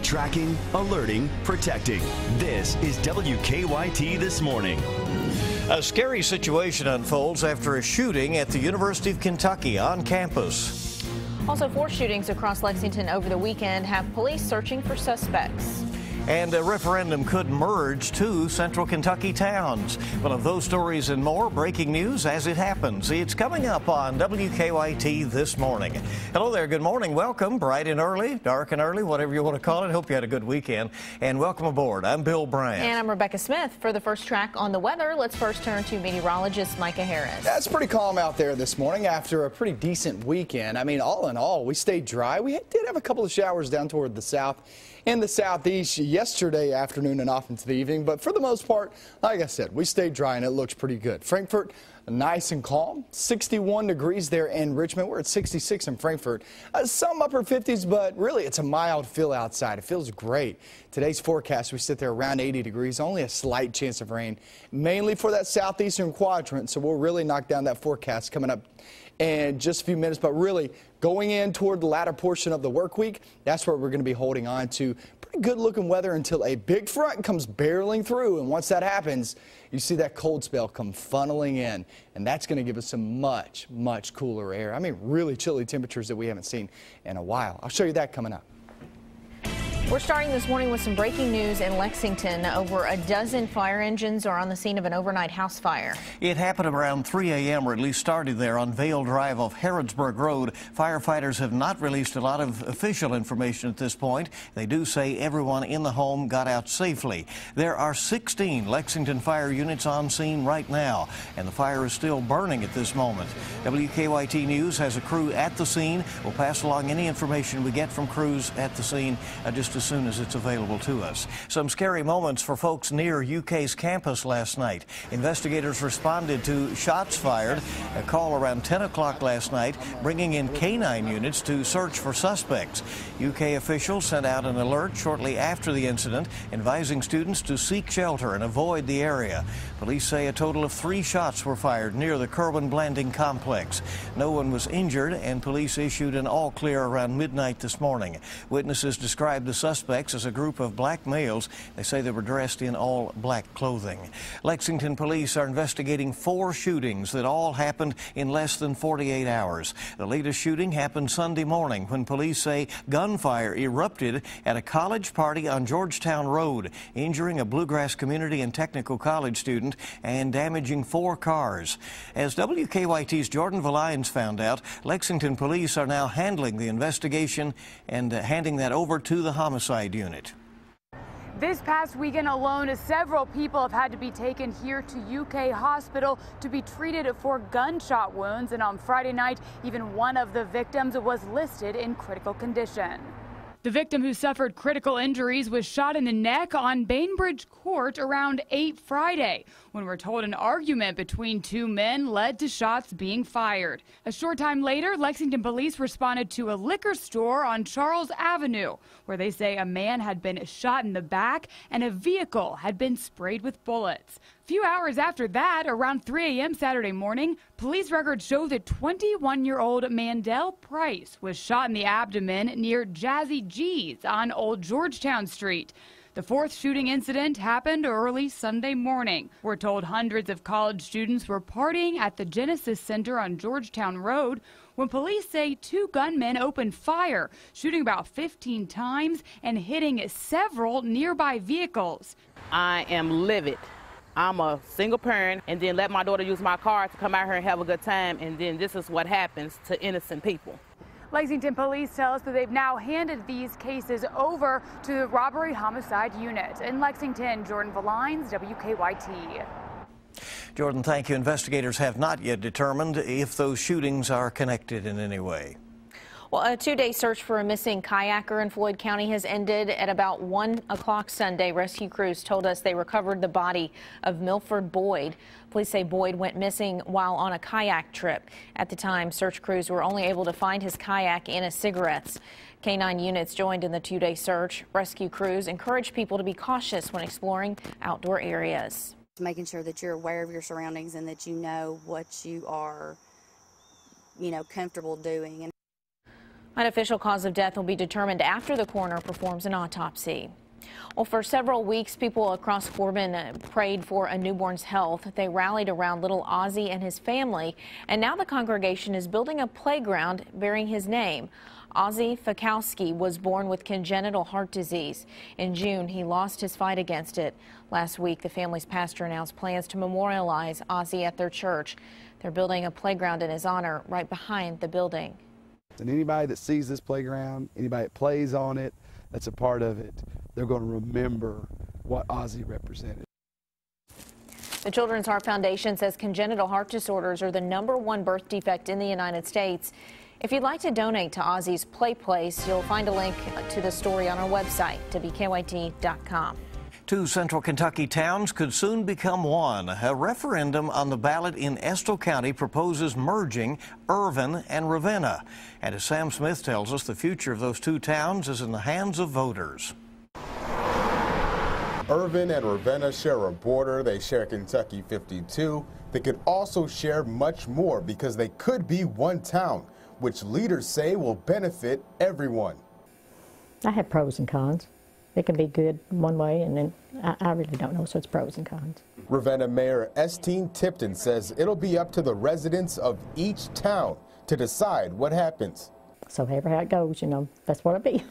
Tracking, alerting, protecting. This is WKYT This Morning. A scary situation unfolds after a shooting at the University of Kentucky on campus. Also, 4 shootings across Lexington over the weekend have police searching for suspects. And a referendum could merge 2 central Kentucky towns. Well, of those stories and more, breaking news as it happens. It's coming up on WKYT This Morning. Hello there, good morning. Welcome, bright and early, dark and early, whatever you want to call it. Hope you had a good weekend. And welcome aboard. I'm Bill Bryant. And I'm Rebecca Smith. For the first track on the weather, let's first turn to meteorologist Micah Harris. That's pretty calm out there this morning after a pretty decent weekend. I mean, all in all, we stayed dry. We did have a couple of showers down toward the south and the southeast yesterday afternoon and off into the evening. But for the most part, like I said, we stayed dry and it looks pretty good. Frankfort, nice and calm. 61 degrees there in Richmond. We're at 66 in Frankfort. Some upper 50s, but really it's a mild feel outside. It feels great. Today's forecast, we sit there around 80 degrees, only a slight chance of rain, mainly for that southeastern quadrant. So we'll really knock down that forecast coming up in just a few minutes, but really going in toward the latter portion of the work week, that's where we're going to be holding on to pretty good looking weather until a big front comes barreling through. And once that happens, you see that cold spell come funneling in, and that's going to give us some much cooler air. I mean, really chilly temperatures that we haven't seen in a while. I'll show you that coming up. We're starting this morning with some breaking news in Lexington. Over a dozen fire engines are on the scene of an overnight house fire. It happened around 3 a.m., or at least started there on Vale Drive off Harrodsburg Road. Firefighters have not released a lot of official information at this point. They do say everyone in the home got out safely. There are 16 Lexington fire units on scene right now, and the fire is still burning at this moment. WKYT News has a crew at the scene. We'll pass along any information we get from crews at the scene just as soon as it's available to us. Some scary moments for folks near UK's campus last night. Investigators responded to shots fired, a call around 10 o'clock last night, bringing in canine units to search for suspects. UK officials sent out an alert shortly after the incident, advising students to seek shelter and avoid the area. Police say a total of 3 shots were fired near the Kerwin Blanding complex. No one was injured, and police issued an all-clear around midnight this morning. Witnesses described the suspects as a group of black males. They say they were dressed in all black clothing. Lexington police are investigating 4 shootings that all happened in less than 48 hours. The latest shooting happened Sunday morning when police say gunfire erupted at a college party on Georgetown Road, injuring a Bluegrass Community and Technical College student and damaging 4 cars. As WKYT's Jordan Valines found out, Lexington police are now handling the investigation and handing that over to the homicide unit. This past weekend alone, several people have had to be taken here to UK Hospital to be treated for gunshot wounds. And on Friday night, even one of the victims was listed in critical condition. The victim, who suffered critical injuries, was shot in the neck on Bainbridge Court around 8 Friday, when we're told an argument between 2 men led to shots being fired. A short time later, Lexington police responded to a liquor store on Charles Avenue, where they say a man had been shot in the back and a vehicle had been sprayed with bullets. A few hours after that, around 3 a.m. Saturday morning, police records show that 21-year-old Mandel Price was shot in the abdomen near Jazzy G's on Old Georgetown Street. The 4th shooting incident happened early Sunday morning. We're told hundreds of college students were partying at the Genesis Center on Georgetown Road when police say 2 gunmen opened fire, shooting about 15 times and hitting several nearby vehicles. I am livid. I'm a single parent, and then let my daughter use my car to come out here and have a good time, and then this is what happens to innocent people. Lexington police tell us that they've now handed these cases over to the robbery homicide unit. In Lexington, Jordan Valines, WKYT. Jordan, thank you. Investigators have not yet determined if those shootings are connected in any way. Well, a 2-day search for a missing kayaker in Floyd County has ended at about 1 o'clock Sunday. Rescue crews told us they recovered the body of Milford Boyd. Police say Boyd went missing while on a kayak trip. At the time, search crews were only able to find his kayak and his cigarettes. Canine units joined in the 2-day search. Rescue crews encourage people to be cautious when exploring outdoor areas. Making sure that you're aware of your surroundings and that you know what you are, comfortable doing. An official cause of death will be determined after the coroner performs an autopsy. Well, for several weeks, people across Corbin prayed for a newborn's health. They rallied around little Ozzy and his family, and now the congregation is building a playground bearing his name. Ozzy Fakowski was born with congenital heart disease. In June, he lost his fight against it. Last week, the family's pastor announced plans to memorialize Ozzy at their church. They're building a playground in his honor right behind the building. And anybody that sees this playground, anybody that plays on it, that's a part of it, they're going to remember what Ozzy represented. The Children's Heart Foundation says congenital heart disorders are the #1 birth defect in the United States. If you'd like to donate to Ozzy's Play Place, you'll find a link to the story on our website, WKYT.com. 2 central Kentucky towns could soon become one. A referendum on the ballot in Estill County proposes merging Irvin and Ravenna. And as Sam Smith tells us, the future of those 2 towns is in the hands of voters. Irvin and Ravenna share a border. They share Kentucky 52. They could also share much more because they could be one town, which leaders say will benefit everyone. I have pros and cons. It can be good one way, and then I really don't know, so it's pros and cons. Ravenna Mayor Estine Tipton says it'll be up to the residents of each town to decide what happens. So however how it goes, you know, that's what it'll be.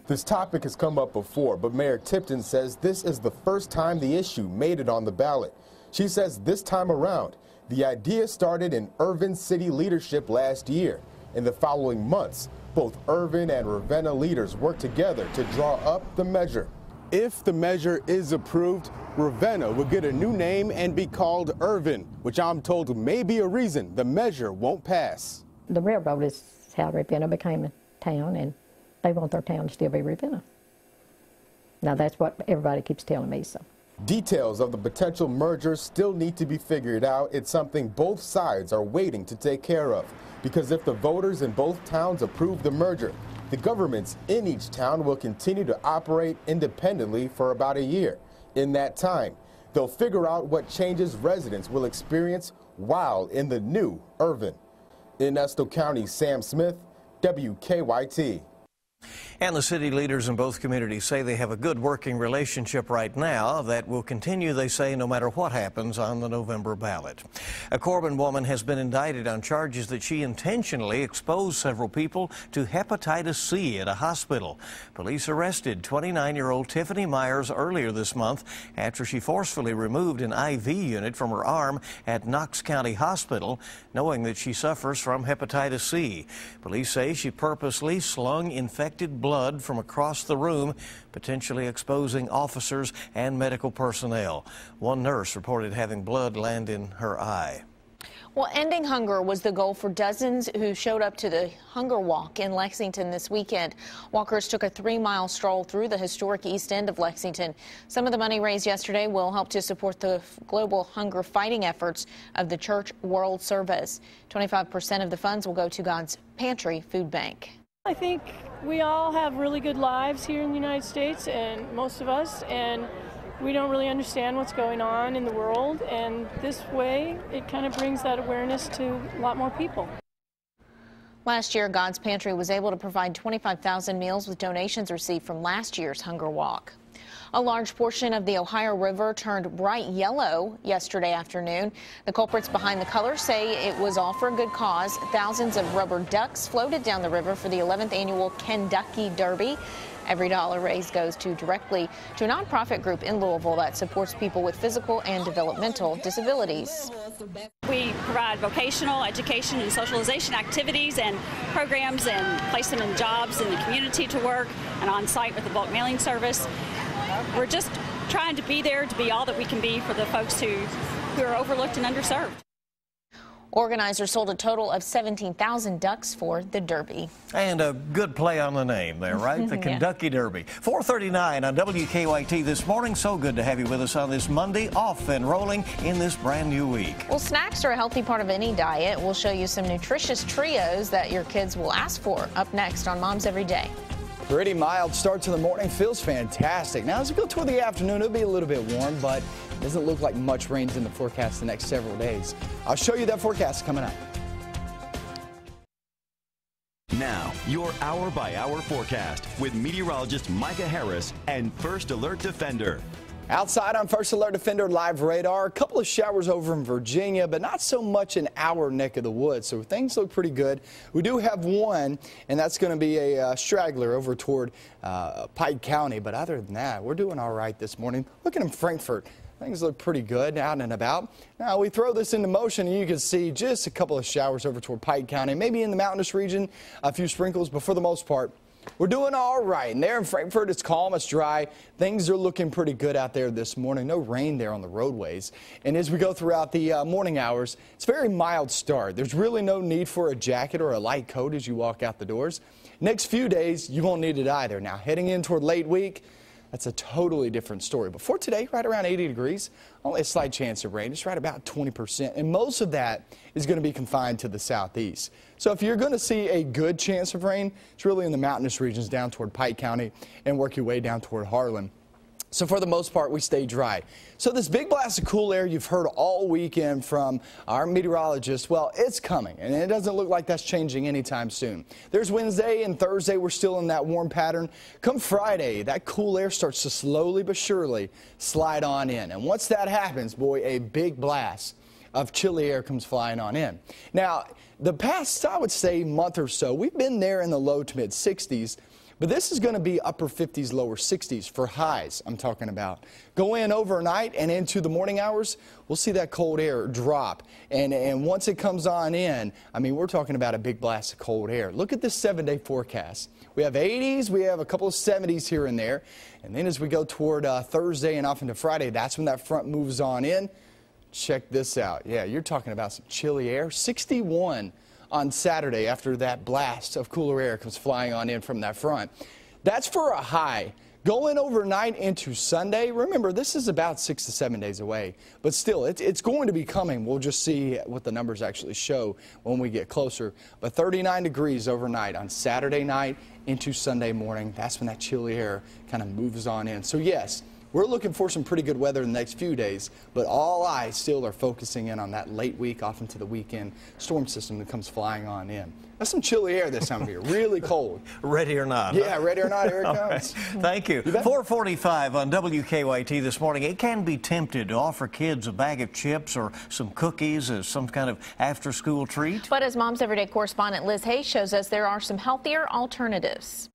This topic has come up before, but Mayor Tipton says this is the first time the issue made it on the ballot. She says this time around, the idea started in Irvin city leadership last year. In the following months, both Irvin and Ravenna leaders worked together to draw up the measure. If the measure is approved, Ravenna will get a new name and be called Irvin, which I'm told may be a reason the measure won't pass. The railroad is how Ravenna became a town, and they want their town to still be Ravenna. Now that's what everybody keeps telling me, so. Details of the potential merger still need to be figured out. It's something both sides are waiting to take care of. Because if the voters in both towns approve the merger, the governments in each town will continue to operate independently for about a year. In that time, they'll figure out what changes residents will experience while in the new Irvin. In Estill County, Sam Smith, WKYT. And the city leaders in both communities say they have a good working relationship right now that will continue, they say, no matter what happens on the November ballot. A Corbin woman has been indicted on charges that she intentionally exposed several people to hepatitis C at a hospital. Police arrested 29-year-old Tiffany Myers earlier this month after she forcefully removed an IV unit from her arm at Knox County Hospital, knowing that she suffers from hepatitis C. Police say she purposely slung infected blood from across the room, potentially exposing officers and medical personnel. One nurse reported having blood land in her eye. Well, ending hunger was the goal for dozens who showed up to the Hunger Walk in Lexington this weekend. Walkers took a 3-mile stroll through the historic East End of Lexington. Some of the money raised yesterday will help to support the global hunger fighting efforts of the Church World Service. 25% of the funds will go to God's Pantry Food Bank. I think we all have really good lives here in the United States, and most of us, and we don't really understand what's going on in the world, and this way it kind of brings that awareness to a lot more people. Last year, God's Pantry was able to provide 25,000 meals with donations received from last year's Hunger Walk. A large portion of the Ohio River turned bright yellow yesterday afternoon. The culprits behind the color say it was all for a good cause. Thousands of rubber ducks floated down the river for the 11th annual Kentucky Derby. Every dollar raised goes directly to a nonprofit group in Louisville that supports people with physical and developmental disabilities. We provide vocational education and socialization activities and programs and place them in jobs in the community to work and on site with the bulk mailing service. We're just trying to be there to be all that we can be for the folks who are overlooked and underserved. Organizers sold a total of 17,000 ducks for the Derby. And a good play on the name there, right? The Kentucky Derby. 4:39 on WKYT this morning. So good to have you with us on this Monday, off and rolling in this brand new week. Well, snacks are a healthy part of any diet. We'll show you some nutritious trios that your kids will ask for up next on Moms Every Day. Pretty mild start to the morning. Feels fantastic. Now, as we go toward the afternoon, it'll be a little bit warm, but it doesn't look like much rain's in the forecast the next several days. I'll show you that forecast coming up. Now, your hour-by-hour forecast with meteorologist Micah Harris and First Alert Defender. Outside on First Alert Defender live radar, a couple of showers over in Virginia, but not so much in our neck of the woods, so things look pretty good. We do have one, and that's going to be a straggler over toward Pike County, but other than that, we're doing all right this morning. Looking in Frankfort, things look pretty good out and about. Now we throw this into motion and you can see just a couple of showers over toward Pike County, maybe in the mountainous region, a few sprinkles, but for the most part, we're doing all right. And there in Frankfort, it's calm, it's dry. Things are looking pretty good out there this morning. No rain there on the roadways. And as we go throughout the morning hours, it's a very mild start. There's really no need for a jacket or a light coat as you walk out the doors. Next few days, you won't need it either. Now, heading in toward late week, that's a totally different story. But for today, right around 80 degrees, only a slight chance of rain. It's right about 20%. And most of that is going to be confined to the southeast. So if you're going to see a good chance of rain, it's really in the mountainous regions down toward Pike County and work your way down toward Harlan. So for the most part, we stay dry. So this big blast of cool air you've heard all weekend from our meteorologist, well, it's coming, and it doesn't look like that's changing anytime soon. There's Wednesday and Thursday, we're still in that warm pattern. Come Friday, that cool air starts to slowly but surely slide on in. And once that happens, boy, a big blast of chilly air comes flying on in. Now, the past, I would say, month or so, we've been there in the low to mid 60s. But this is going to be upper 50s, lower 60s for highs I'm talking about. Go in overnight and into the morning hours, we'll see that cold air drop. And once it comes on in, I mean, we're talking about a big blast of cold air. Look at this 7-day forecast. We have 80s, we have a couple of 70s here and there. And then as we go toward Thursday and off into Friday, that's when that front moves on in. Check this out. Yeah, you're talking about some chilly air. 61 on Saturday after that blast of cooler air comes flying on in from that front. That's for a high. Going overnight into Sunday, remember this is about 6 to 7 days away, but still it's going to be coming. We'll just see what the numbers actually show when we get closer. But 39 degrees overnight on Saturday night into Sunday morning. That's when that chilly air kind of moves on in. So yes, we're looking for some pretty good weather in the next few days, but all eyes still are focusing in on that late week off into the weekend storm system that comes flying on in. That's some chilly air this time of year, really cold. Ready or not. Yeah, ready or not, here it comes. Right. Thank you. 4:45 on WKYT this morning. It can be tempted to offer kids a bag of chips or some cookies as some kind of after-school treat. But as Mom's Everyday correspondent Liz Hayes shows us, there are some healthier alternatives.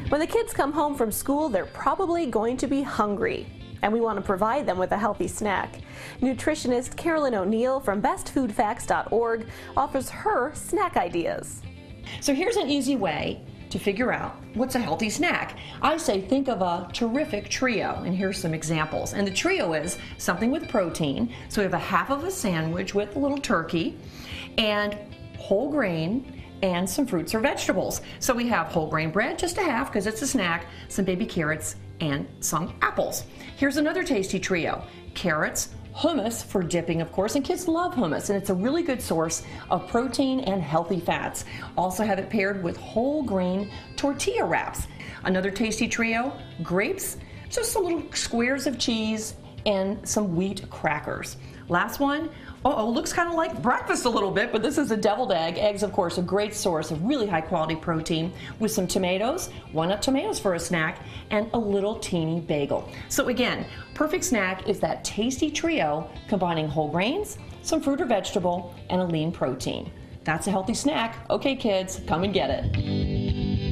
When the kids come home from school, they're probably going to be hungry, and we want to provide them with a healthy snack. Nutritionist Carolyn O'Neill from bestfoodfacts.org offers her snack ideas. So here's an easy way to figure out what's a healthy snack. I say think of a terrific trio, and here's some examples. And the trio is something with protein. So we have a half of a sandwich with a little turkey and whole grain and some fruits or vegetables. So we have whole grain bread, just a half because it's a snack, some baby carrots, and some apples. Here's another tasty trio. Carrots, hummus for dipping, of course, and kids love hummus, and it's a really good source of protein and healthy fats. Also have it paired with whole grain tortilla wraps. Another tasty trio, grapes, just some little squares of cheese, and some wheat crackers. Last one, looks kind of like breakfast a little bit, but this is a deviled egg. Eggs, of course, a great source of really high quality protein with some tomatoes, 1-up tomatoes for a snack, and a little teeny bagel. So again, perfect snack is that tasty trio combining whole grains, some fruit or vegetable, and a lean protein. That's a healthy snack. Okay, kids, come and get it.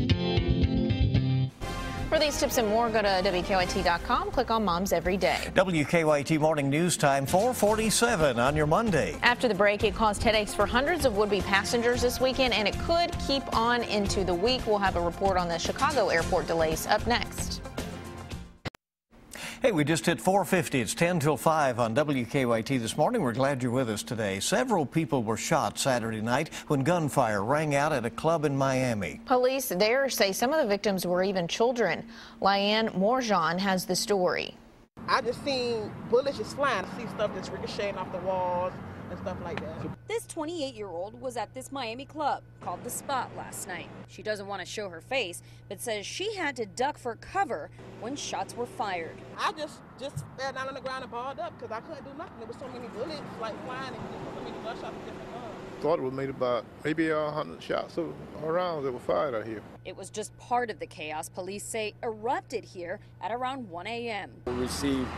For these tips and more, go to WKYT.com, click on Moms Every Day. WKYT Morning News Time, 4:47 on your Monday. After the break, it caused headaches for hundreds of would-be passengers this weekend, and it could keep on into the week. We'll have a report on the Chicago airport delays up next. Hey, we just hit 4:50. It's 10 till 5 on WKYT this morning. We're glad you're with us today. Several people were shot Saturday night when gunfire rang out at a club in Miami. Police there say some of the victims were even children. Lyanne Morjan has the story. I just seen bullets just flying. I see stuff that's ricocheting off the walls and stuff like that. This 28-year-old was at this Miami club called The Spot last night. She doesn't want to show her face, but says she had to duck for cover when shots were fired. I just fell down on the ground and balled up because I couldn't do nothing. There was so many bullets like flying and so many gunshots and different guns. thought it was maybe 100 shots of rounds that were fired out here. It was just part of the chaos police say erupted here at around 1 a.m. We received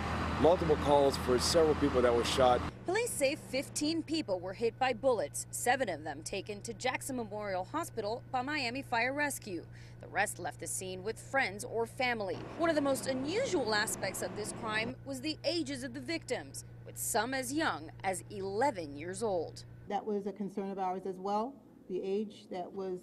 multiple calls for several people that were shot. Police say 15 people were hit by bullets, 7 of them taken to Jackson Memorial Hospital by Miami Fire Rescue. The rest left the scene with friends or family. One of the most unusual aspects of this crime was the ages of the victims, with some as young as 11 years old. That was a concern of ours as well, the age that was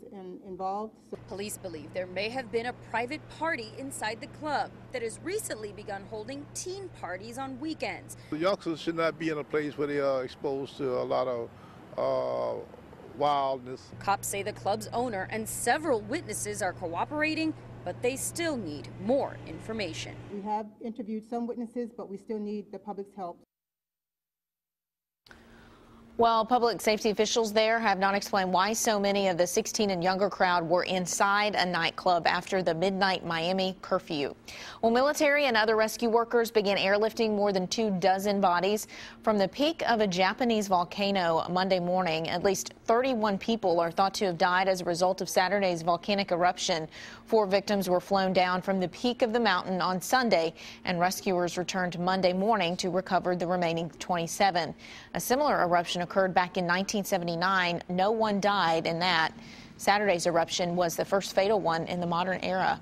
involved. Police believe there may have been a private party inside the club that has recently begun holding teen parties on weekends. The youngsters should not be in a place where they are exposed to a lot of wildness. Cops say the club's owner and several witnesses are cooperating, but they still need more information. We have interviewed some witnesses, but we still need the public's help. Well, public safety officials there have not explained why so many of the 16 and younger crowd were inside a nightclub after the midnight Miami curfew. Well, military and other rescue workers began airlifting more than 24 bodies from the peak of a Japanese volcano Monday morning. At least 31 people are thought to have died as a result of Saturday's volcanic eruption. 4 victims were flown down from the peak of the mountain on Sunday, and rescuers returned Monday morning to recover the remaining 27. A similar eruption occurred back in 1979. No one died in that. Saturday's eruption was the first fatal one in the modern era.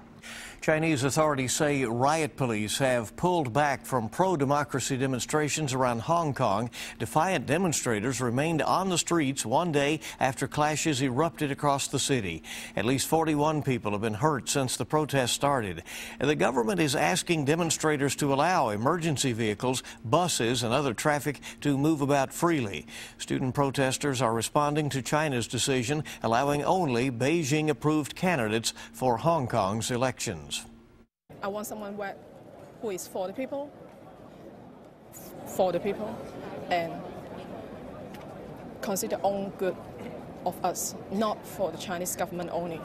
Chinese authorities say riot police have pulled back from pro-democracy demonstrations around Hong Kong. Defiant demonstrators remained on the streets one day after clashes erupted across the city. At least 41 people have been hurt since the protests started. And the government is asking demonstrators to allow emergency vehicles, buses, and other traffic to move about freely. Student protesters are responding to China's decision, allowing only Beijing-approved candidates for Hong Kong's elections. I want someone who is for the people, and consider own good of us, not for the Chinese government only.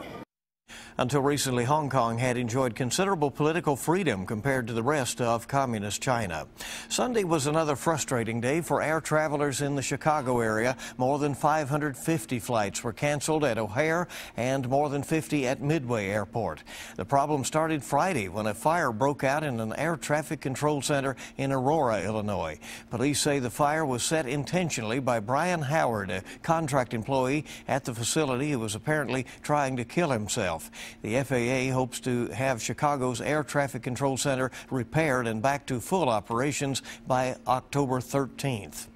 Until recently, Hong Kong had enjoyed considerable political freedom compared to the rest of communist China. Sunday was another frustrating day for air travelers in the Chicago area. More than 550 flights were canceled at O'Hare and more than 50 at Midway Airport. The problem started Friday when a fire broke out in an air traffic control center in Aurora, Illinois. Police say the fire was set intentionally by Brian Howard, a contract employee at the facility who was apparently trying to kill himself. The FAA hopes to have Chicago's Air Traffic Control Center repaired and back to full operations by October 13th.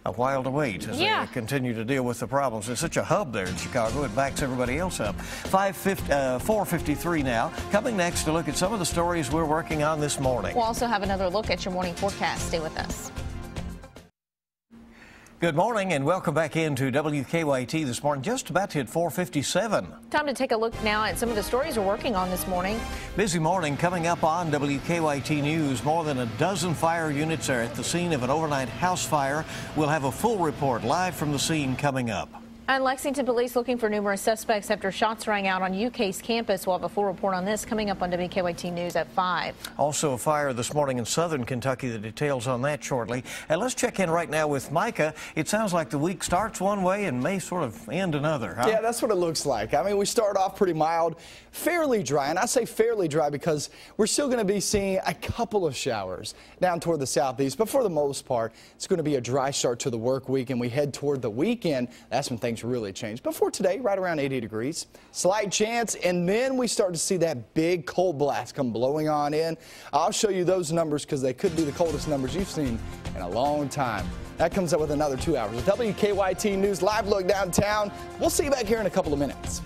A while to wait as they continue to deal with the problems. There's such a hub there in Chicago, it backs everybody else up. 4:53 now. Coming next to look at some of the stories we're working on this morning. We'll also have another look at your morning forecast. Stay with us. Good morning and welcome back into WKYT this morning. Just about to hit 4:57. Time to take a look now at some of the stories we're working on this morning. Busy morning coming up on WKYT News. More than a dozen fire units are at the scene of an overnight house fire. We'll have a full report live from the scene coming up. And Lexington police looking for numerous suspects after shots rang out on UK's campus. We'll have a full report on this coming up on WKYT News at 5. Also a fire this morning in southern Kentucky. The details on that shortly. And let's check in right now with Micah. It sounds like the week starts one way and may sort of end another, huh? Yeah, that's what it looks like. I mean, we start off pretty mild, fairly dry. And I say fairly dry because we're still going to be seeing a couple of showers down toward the southeast. But for the most part, it's going to be a dry start to the work week. And we head toward the weekend. That's when things really change. But for today, right around 80 degrees, slight chance, and then we start to see that big cold blast come blowing on in. I'll show you those numbers because they could be the coldest numbers you've seen in a long time. That comes up with another 2 hours. WKYT News live look downtown. We'll see you back here in a couple of minutes.